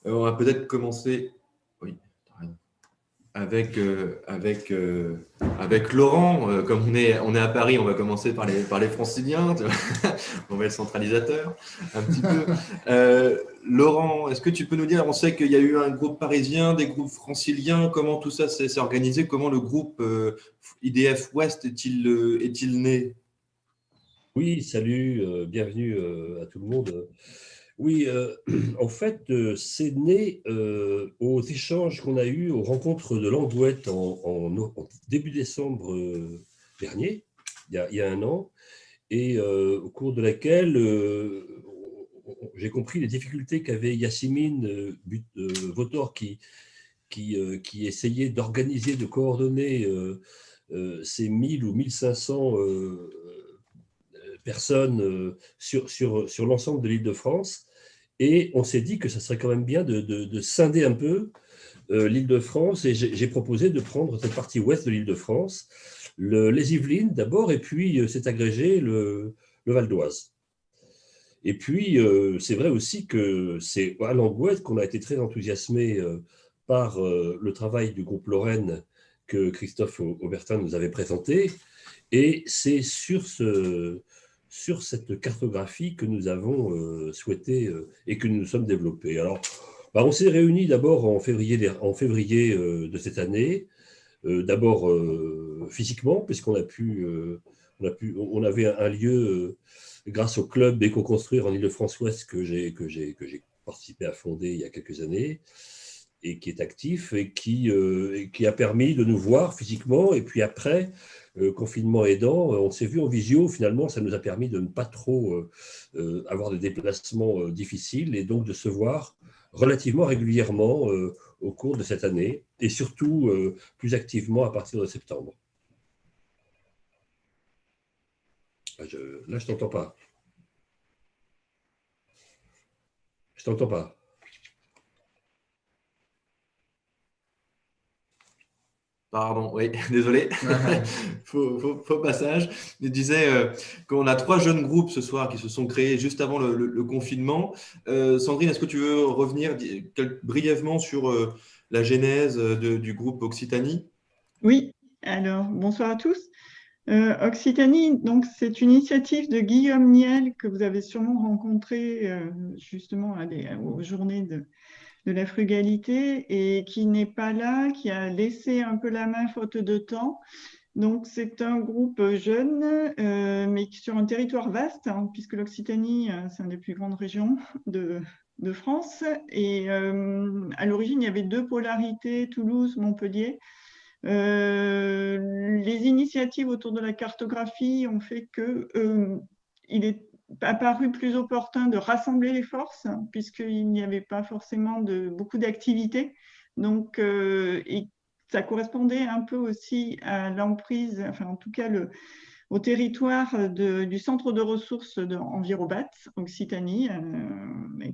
On va peut-être commencer oui, avec Laurent. Comme on est à Paris, on va commencer par les franciliens. On va être centralisateur un petit peu. Laurent, est-ce que tu peux nous dire, on sait qu'il y a eu un groupe parisien, des groupes franciliens, comment tout ça s'est organisé, comment le groupe IDF Ouest est-il né? Oui, salut, bienvenue à tout le monde. Oui, en fait, c'est né aux échanges qu'on a eus aux rencontres de Langouette en début décembre dernier, il y a un an, et au cours de laquelle j'ai compris les difficultés qu'avait Yasmine Votor qui essayait d'organiser, de coordonner ces 1000 ou 1500 personnes sur l'ensemble de l'Île-de-France. Et on s'est dit que ça serait quand même bien de scinder un peu l'Île-de-France. Et j'ai proposé de prendre cette partie ouest de l'Île-de-France, les Yvelines d'abord, et puis s'est agrégé le Val d'Oise. Et puis, c'est vrai aussi que c'est à Langouette qu'on a été très enthousiasmé par le travail du groupe Lorraine que Christophe Aubertin nous avait présenté. Et c'est sur cette cartographie que nous avons souhaité et que nous nous sommes développés. Alors, on s'est réunis d'abord en février de cette année, d'abord physiquement, puisqu'on on avait un lieu grâce au club Éco-Construire en Île-de-France-Ouest que j'ai participé à fonder il y a quelques années et qui est actif et qui a permis de nous voir physiquement. Et puis après, confinement aidant, on s'est vu en visio. Finalement, ça nous a permis de ne pas trop avoir de déplacements difficiles et donc de se voir relativement régulièrement au cours de cette année et surtout plus activement à partir de septembre. Là, je t'entends pas. Je t'entends pas. Pardon, oui, désolé. Faux passage. Je disais qu'on a 3 jeunes groupes ce soir qui se sont créés juste avant le confinement. Sandrine, est-ce que tu veux revenir brièvement sur la genèse du groupe Occitanie? Oui, alors bonsoir à tous. Occitanie, donc c'est une initiative de Guillaume Niel que vous avez sûrement rencontré justement aux journées de la frugalité et qui n'est pas là, qui a laissé un peu la main faute de temps. Donc c'est un groupe jeune, mais sur un territoire vaste, hein, puisque l'Occitanie, c'est une des plus grandes régions de France. Et à l'origine, il y avait 2 polarités, Toulouse, Montpellier. Les initiatives autour de la cartographie ont fait qu'il est apparu plus opportun de rassembler les forces, hein, puisqu'il n'y avait pas forcément beaucoup d'activités. Donc, et ça correspondait un peu aussi à l'emprise, enfin en tout cas au territoire du centre de ressources d'Envirobat, Occitanie,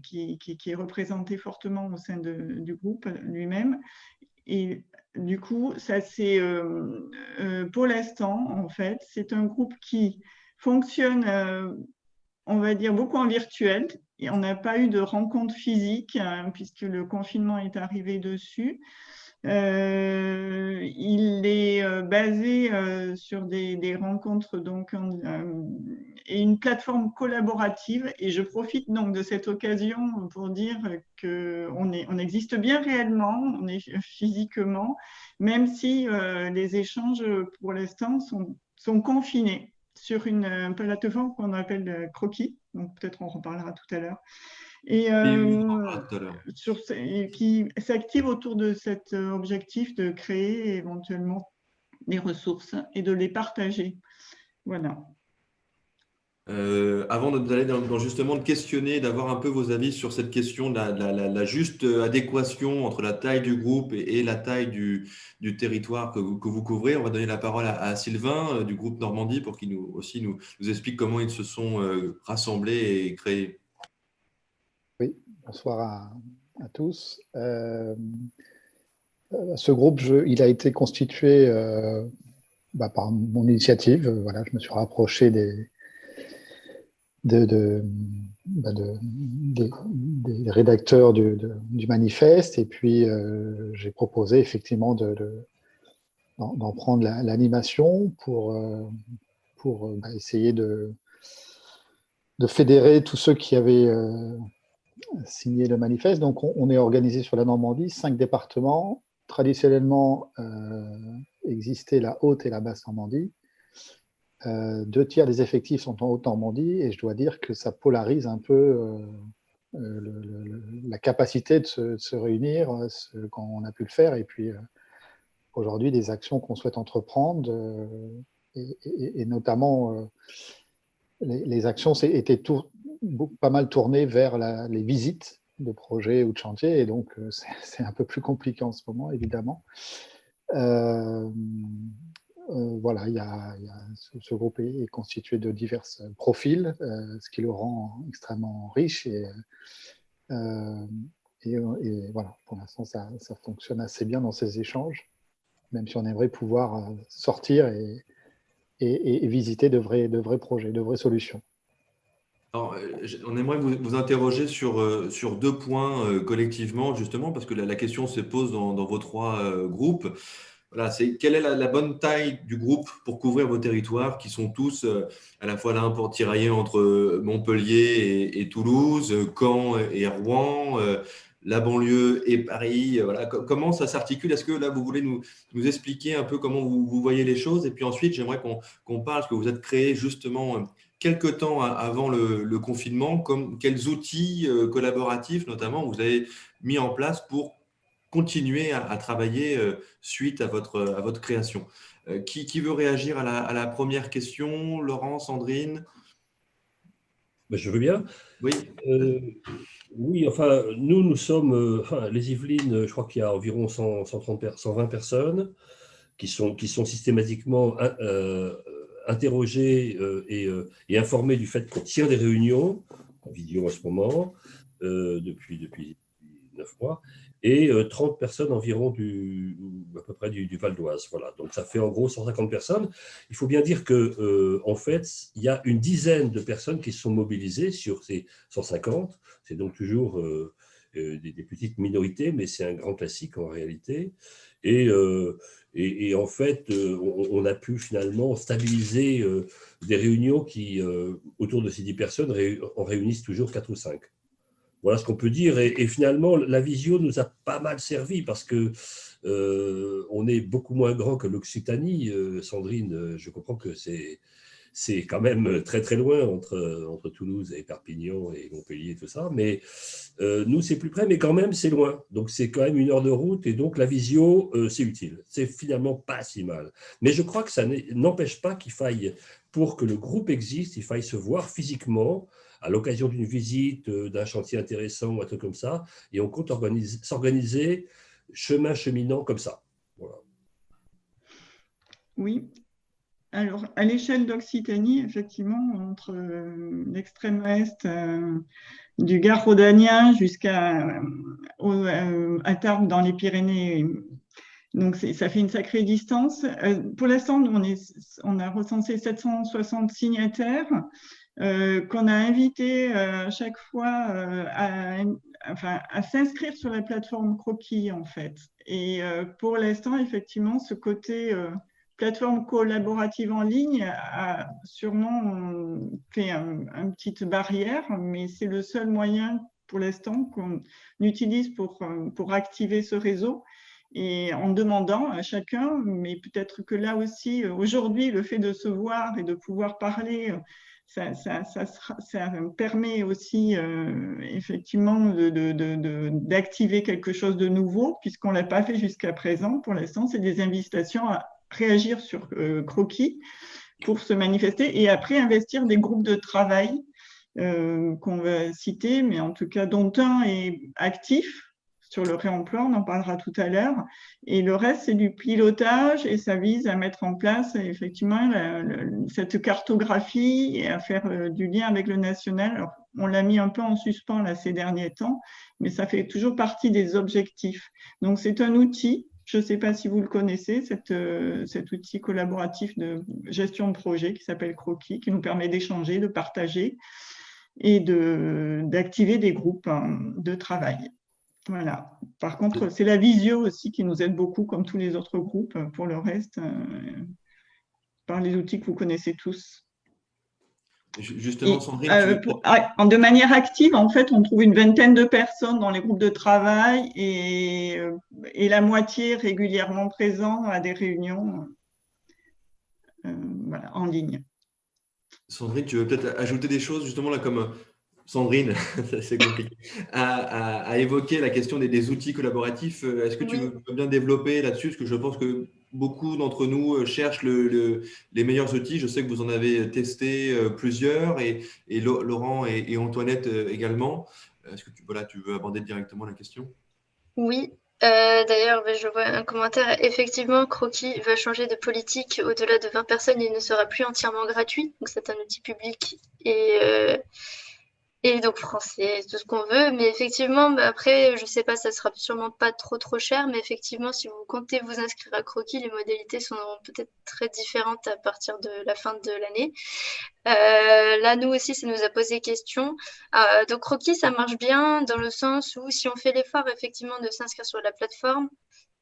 qui est représenté fortement au sein du groupe lui-même. Et du coup, ça c'est pour l'instant, en fait, c'est un groupe qui fonctionne, on va dire, beaucoup en virtuel. Et on n'a pas eu de rencontre physique, hein, puisque le confinement est arrivé dessus. Il est basé sur des rencontres donc, et une plateforme collaborative. Et je profite donc de cette occasion pour dire qu'on existe bien réellement, on est physiquement, même si les échanges pour l'instant sont confinés sur une plateforme qu'on appelle Croquis. Donc peut-être on reparlera tout à l'heure. Et Tout à l'heure. qui s'active autour de cet objectif de créer éventuellement des ressources et de les partager. Voilà. Avant d'aller justement de questionner, d'avoir un peu vos avis sur cette question de la juste adéquation entre la taille du groupe et la taille du territoire que vous couvrez, on va donner la parole à Sylvain du groupe Normandie pour qu'il nous explique comment ils se sont rassemblés et créés. Oui, bonsoir à tous. Ce groupe, il a été constitué par mon initiative. Voilà, je me suis rapproché des rédacteurs du manifeste. Et puis, j'ai proposé effectivement d'en prendre l'animation pour essayer de fédérer tous ceux qui avaient signé le manifeste. Donc, on est organisé sur la Normandie, 5 départements. Traditionnellement, existait la Haute et la Basse Normandie. 2 tiers des effectifs sont en Haute-Normandie et je dois dire que ça polarise un peu la capacité de se réunir quand on a pu le faire. Et puis, aujourd'hui, des actions qu'on souhaite entreprendre, et notamment les actions étaient pas mal tournées vers les visites de projets ou de chantiers, et donc c'est un peu plus compliqué en ce moment, évidemment. Voilà, ce groupe est constitué de divers profils, ce qui le rend extrêmement riche. Et voilà, pour l'instant, ça fonctionne assez bien dans ces échanges, même si on aimerait pouvoir sortir et visiter de vrais projets, de vraies solutions. Alors, on aimerait vous interroger sur 2 points collectivement, justement, parce que la question se pose dans vos 3 groupes. Voilà, quelle est la bonne taille du groupe pour couvrir vos territoires qui sont tous à la fois là pour tirailler entre Montpellier et Toulouse, Caen et Rouen, la banlieue et Paris. Voilà, comment ça s'articule? Est-ce que là, vous voulez nous expliquer un peu comment vous voyez les choses? Et puis ensuite, j'aimerais qu'on parle, parce que vous êtes créé justement quelques temps avant le confinement, quels outils collaboratifs notamment vous avez mis en place pour continuer à travailler suite à votre création. Qui veut réagir à la première question? Laurent, Sandrine? Je veux bien. Oui. Oui, enfin, nous sommes, les Yvelines, je crois qu'il y a environ 120 personnes qui sont systématiquement interrogées et informées du fait qu'on tient des réunions, en vidéo en ce moment, depuis 9 mois, et 30 personnes environ à peu près du Val d'Oise. Voilà. Donc ça fait en gros 150 personnes. Il faut bien dire que en fait, il y a une dizaine de personnes qui se sont mobilisées sur ces 150. C'est donc toujours des petites minorités, mais c'est un grand classique en réalité. Et en fait, on a pu finalement stabiliser des réunions qui, autour de ces 10 personnes, en réunissent toujours 4 ou 5. Voilà ce qu'on peut dire. Et finalement, la visio nous a pas mal servi parce que on est beaucoup moins grand que l'Occitanie. Sandrine, je comprends que c'est quand même très très loin entre Toulouse et Perpignan et Montpellier et tout ça. Mais nous, c'est plus près, mais quand même, c'est loin. Donc, c'est quand même 1 heure de route. Et donc, la visio, c'est utile. C'est finalement pas si mal. Mais je crois que ça n'empêche pas qu'il faille, pour que le groupe existe, il faille se voir physiquement à l'occasion d'une visite, d'un chantier intéressant ou un truc comme ça. Et on compte s'organiser cheminant comme ça. Voilà. Oui. Alors, à l'échelle d'Occitanie, effectivement, entre l'extrême ouest du Gard rhodanien jusqu'à Tarbes dans les Pyrénées, donc ça fait une sacrée distance. Pour l'instant, on a recensé 760 signataires qu'on a invités à chaque fois à s'inscrire sur la plateforme Croquis, en fait. Et pour l'instant, effectivement, ce côté plateforme collaborative en ligne a sûrement fait une petite barrière, mais c'est le seul moyen pour l'instant qu'on utilise pour activer ce réseau. Et en demandant à chacun, mais peut-être que là aussi, aujourd'hui, le fait de se voir et de pouvoir parler, ça permet aussi effectivement d'activer quelque chose de nouveau, puisqu'on ne l'a pas fait jusqu'à présent. Pour l'instant, c'est des invitations à réagir sur Croquis pour se manifester et après investir des groupes de travail qu'on va citer, mais en tout cas dont un est actif sur le réemploi, on en parlera tout à l'heure. Et le reste, c'est du pilotage et ça vise à mettre en place effectivement cette cartographie et à faire du lien avec le national. Alors, on l'a mis un peu en suspens là, ces derniers temps, mais ça fait toujours partie des objectifs. Donc, c'est un outil. Je ne sais pas si vous le connaissez, cet outil collaboratif de gestion de projet qui s'appelle Croquis, qui nous permet d'échanger, de partager et d'activer des groupes de travail. Voilà. Par contre, c'est la visio aussi qui nous aide beaucoup, comme tous les autres groupes. Pour le reste, par les outils que vous connaissez tous. Justement, Sandrine, de manière active, en fait, on trouve une vingtaine de personnes dans les groupes de travail et la moitié régulièrement présents à des réunions voilà, en ligne. Sandrine, tu veux peut-être ajouter des choses, justement, là, comme Sandrine, c'est compliqué, a évoqué la question des outils collaboratifs. Est-ce que tu veux bien développer là-dessus? Parce que je pense que beaucoup d'entre nous cherchent les meilleurs outils. Je sais que vous en avez testé plusieurs, et Laurent et Antoinette également. Est-ce que tu veux aborder directement la question? Oui. D'ailleurs, je vois un commentaire. Effectivement, Croquis va changer de politique. Au-delà de 20 personnes, il ne sera plus entièrement gratuit. Donc, c'est un outil public et donc français, tout ce qu'on veut. Mais effectivement, après, je sais pas, ça sera sûrement pas trop cher. Mais effectivement, si vous comptez vous inscrire à Croquis, les modalités sont peut-être très différentes à partir de la fin de l'année. Là, nous aussi, ça nous a posé question. Donc, Croquis, ça marche bien dans le sens où si on fait l'effort, effectivement, de s'inscrire sur la plateforme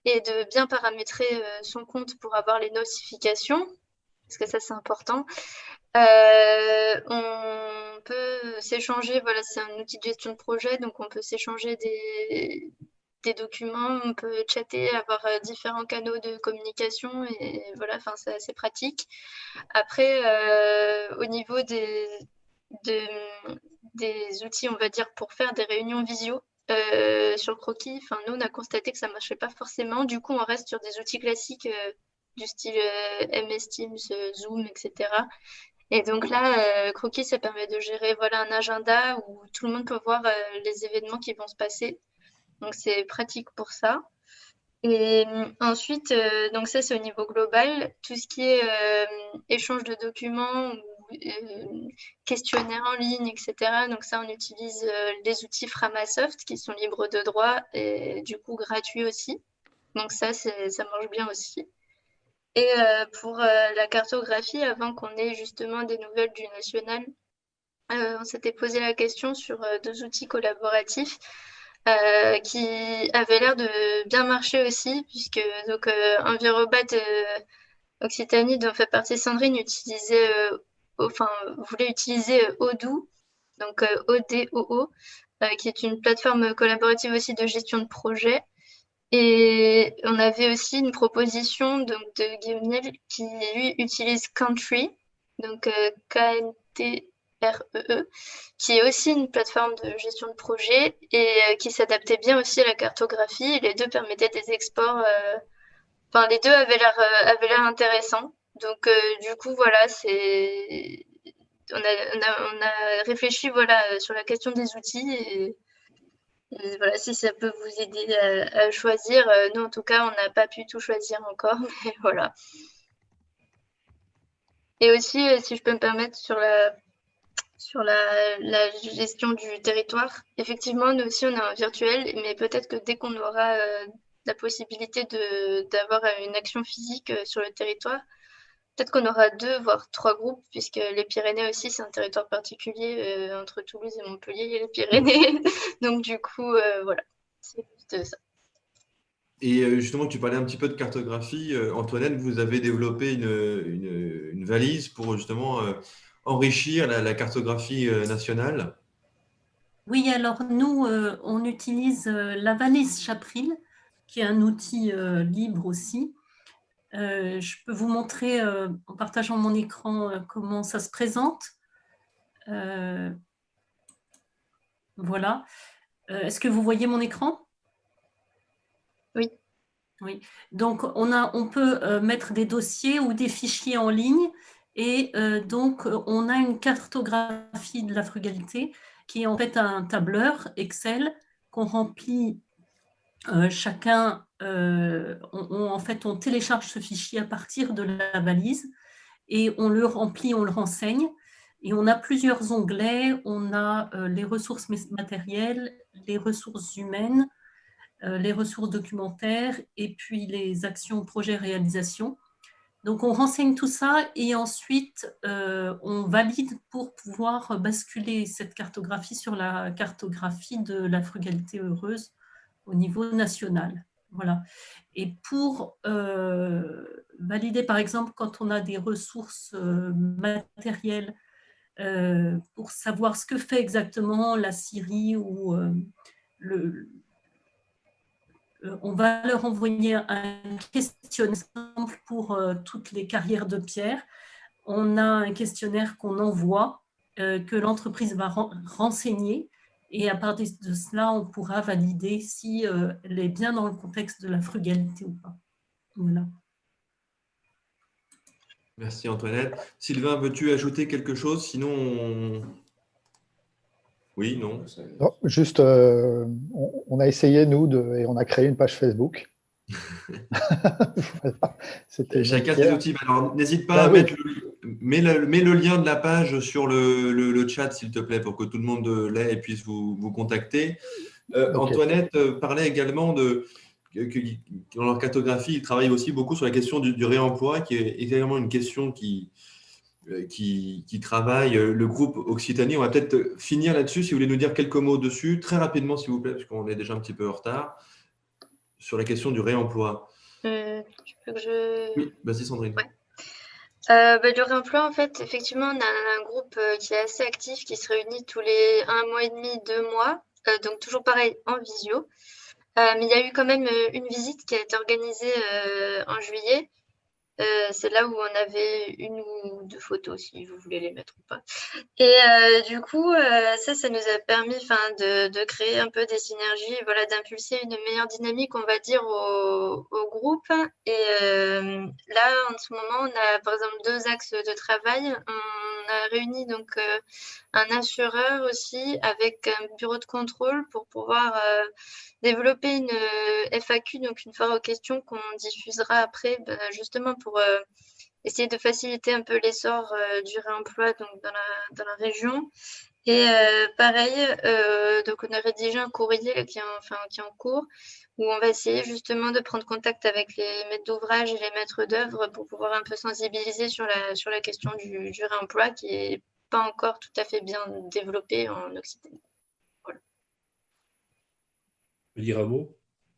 et de bien paramétrer son compte pour avoir les notifications, parce que ça, c'est important. On peut s'échanger, voilà, c'est un outil de gestion de projet, donc on peut s'échanger des documents, on peut chatter, avoir différents canaux de communication, et voilà, enfin, c'est assez pratique. Après, au niveau des outils, on va dire, pour faire des réunions visio sur Croquis, enfin, nous, on a constaté que ça ne marchait pas forcément. Du coup, on reste sur des outils classiques du style MS Teams, Zoom, etc. Et donc là, Croquis, ça permet de gérer voilà, un agenda où tout le monde peut voir les événements qui vont se passer. Donc, c'est pratique pour ça. Et ensuite, donc ça, c'est au niveau global. Tout ce qui est échange de documents ou questionnaires en ligne, etc. Donc ça, on utilise les outils Framasoft qui sont libres de droit et du coup gratuits aussi. Donc ça marche bien aussi. Et pour la cartographie, avant qu'on ait justement des nouvelles du national, on s'était posé la question sur deux outils collaboratifs qui avaient l'air de bien marcher aussi, puisque donc Envirobat Occitanie, dont fait partie Sandrine, voulait utiliser Odoo, donc ODOO, qui est une plateforme collaborative aussi de gestion de projet. Et on avait aussi une proposition donc, de Guillaume qui, lui, utilise Country, donc KNTREE, qui est aussi une plateforme de gestion de projet et qui s'adaptait bien aussi à la cartographie. Et les deux permettaient des exports. Enfin, les deux avaient l'air intéressants. Donc, du coup, voilà, on a réfléchi voilà, sur la question des outils et voilà, si ça peut vous aider à choisir. Nous, en tout cas, on n'a pas pu tout choisir encore, mais voilà. Et aussi, si je peux me permettre, sur la gestion du territoire, effectivement, nous aussi, on est en virtuel, mais peut-être que dès qu'on aura la possibilité d'avoir une action physique sur le territoire, peut-être qu'on aura 2, voire 3 groupes, puisque les Pyrénées aussi, c'est un territoire particulier. Entre Toulouse et Montpellier, il y a les Pyrénées. Donc, du coup, voilà, c'est juste ça. Et justement, tu parlais un petit peu de cartographie. Antoinette, vous avez développé une valise pour justement enrichir la cartographie nationale. Oui, alors nous, on utilise la valise Chapril, qui est un outil libre aussi. Je peux vous montrer en partageant mon écran comment ça se présente. Voilà. Est-ce que vous voyez mon écran? Oui. Oui. Donc, on peut mettre des dossiers ou des fichiers en ligne et donc, on a une cartographie de la frugalité qui est en fait un tableur Excel qu'on remplit chacun. En fait, on télécharge ce fichier à partir de la valise et on le remplit, on le renseigne. Et on a plusieurs onglets. On a les ressources matérielles, les ressources humaines, les ressources documentaires et puis les actions, projets, réalisations. Donc, on renseigne tout ça et ensuite, on valide pour pouvoir basculer cette cartographie sur la cartographie de la frugalité heureuse au niveau national. Voilà. Et pour valider, par exemple, quand on a des ressources matérielles, pour savoir ce que fait exactement la scierie ou on va leur envoyer un questionnaire pour toutes les carrières de pierre. On a un questionnaire qu'on envoie, que l'entreprise va renseigner, et à partir de cela, on pourra valider si elle est bien dans le contexte de la frugalité ou pas. Voilà. Merci Antoinette. Sylvain, veux-tu ajouter quelque chose? Sinon, oui, non. Non, juste, on a essayé, nous, et on a créé une page Facebook. Voilà. C'était Chacun ses outils. Alors, n'hésite pas à oui. mets le lien de la page sur le chat, s'il te plaît, pour que tout le monde l'ait et puisse vous contacter. Okay. Antoinette parlait également que dans leur cartographie, ils travaillent aussi beaucoup sur la question du réemploi, qui est également une question qui travaille le groupe Occitanie. On va peut-être finir là-dessus, si vous voulez nous dire quelques mots dessus, très rapidement, s'il vous plaît, parce qu'on est déjà un petit peu en retard, sur la question du réemploi. Tu veux que je... Oui, vas-y Sandrine. Ouais. Le réemploi, en fait, effectivement, on a un groupe qui est assez actif, qui se réunit tous les 1 mois et demi, 2 mois, donc toujours pareil en visio. Mais il y a eu quand même une visite qui a été organisée en juillet. C'est là où on avait 1 ou 2 photos, si vous voulez les mettre ou pas. Et du coup, ça nous a permis de créer un peu des synergies, voilà, d'impulser une meilleure dynamique, on va dire, au groupe. Et là, en ce moment, on a par exemple 2 axes de travail. On a réuni donc un assureur aussi avec un bureau de contrôle pour pouvoir développer une FAQ, donc une foire aux questions qu'on diffusera après, justement pour essayer de faciliter un peu l'essor du réemploi donc dans la région. Et pareil, donc on a rédigé un courrier qui est en cours, où on va essayer justement de prendre contact avec les maîtres d'ouvrage et les maîtres d'œuvre pour pouvoir un peu sensibiliser sur la question du réemploi, qui n'est pas encore tout à fait bien développée en Occitanie. Voilà. Je peux dire un mot?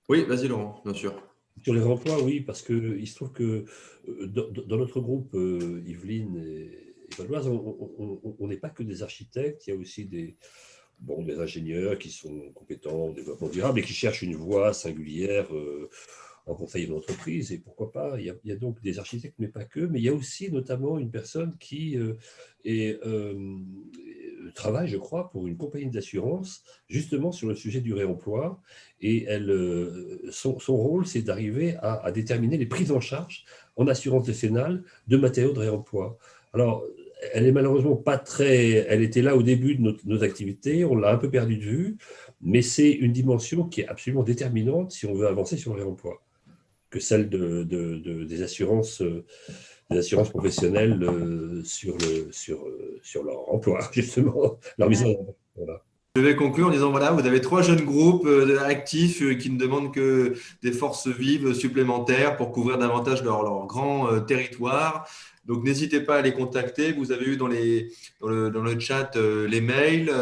Oui, vas-y Laurent, bien sûr. Sur les réemplois, oui, parce qu'il se trouve que dans notre groupe, Yveline et Valoise, on n'est pas que des architectes, il y a aussi des ingénieurs qui sont compétents en développement durable et qui cherchent une voie singulière en conseil d'entreprise. Et pourquoi pas, il y a donc des architectes, mais pas que, mais il y a aussi notamment une personne qui travaille, je crois, pour une compagnie d'assurance, justement sur le sujet du réemploi. Et son rôle, c'est d'arriver à déterminer les prises en charge en assurance décennale de matériaux de réemploi. Alors, elle est malheureusement pas très... Elle était là au début de nos activités, on l'a un peu perdu de vue, mais c'est une dimension qui est absolument déterminante si on veut avancer sur le réemploi, que celle des assurances professionnelles sur leur emploi, justement, leur mise en œuvre. Voilà. Je vais conclure en disant, voilà, vous avez 3 jeunes groupes actifs qui ne demandent que des forces vives supplémentaires pour couvrir davantage leur grand territoire. Donc, n'hésitez pas à les contacter. Vous avez eu dans le chat les mails.